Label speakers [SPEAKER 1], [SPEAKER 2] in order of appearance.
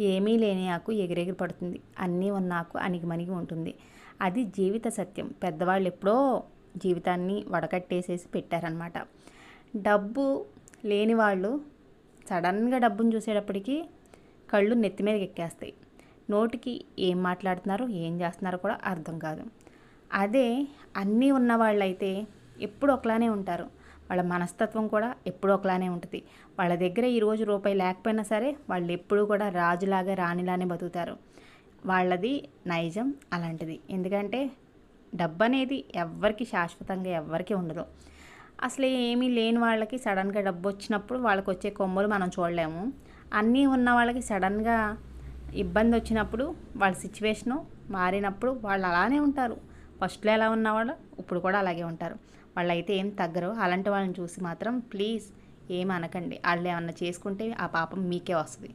[SPEAKER 1] ఏమీ లేని ఆకు ఎగిరెగిరి పడుతుంది, అన్నీ ఉన్న ఆకు అణిగిమణిగి ఉంటుంది. అది జీవిత సత్యం. పెద్దవాళ్ళు ఎప్పుడో జీవితాన్ని వడకట్టేసేసి పెట్టారనమాట. డబ్బు లేని వాళ్ళు సడన్గా డబ్బును చూసేటప్పటికి కళ్ళు నెత్తి మీదకి ఎక్కేస్తాయి. నోటికి ఏం మాట్లాడుతున్నారో ఏం చేస్తున్నారో కూడా అర్థం కాదు. అదే అన్నీ ఉన్న వాళ్ళైతే ఎప్పుడు ఒకలానే ఉంటారు. వాళ్ళ మనస్తత్వం కూడా ఎప్పుడూ ఒకలానే ఉంటుంది. వాళ్ళ దగ్గర ఈరోజు రూపాయి లేకపోయినా సరే వాళ్ళు ఎప్పుడూ కూడా రాజులాగా రాణిలానే బతుకుతారు. వాళ్ళది నైజం అలాంటిది. ఎందుకంటే డబ్బు అనేది ఎవ్వరికి శాశ్వతంగా ఎవ్వరికీ ఉండదు. అసలు ఏమీ లేని వాళ్ళకి సడన్గా డబ్బు వచ్చినప్పుడు వాళ్ళకి వచ్చే కొమ్మలు మనం చూడలేము. అన్నీ ఉన్న వాళ్ళకి సడన్గా ఇబ్బంది వచ్చినప్పుడు వాళ్ళ సిచ్యువేషను మారినప్పుడు వాళ్ళు అలానే ఉంటారు. ఫస్ట్లో ఎలా ఉన్నవాళ్ళు ఇప్పుడు కూడా అలాగే ఉంటారు. వాళ్ళు అయితే ఏం తగ్గరు. అలాంటి వాళ్ళని చూసి మాత్రం ప్లీజ్ ఏం అనకండి. వాళ్ళు ఏమన్నా చేసుకుంటే ఆ పాపం మీకే వస్తుంది.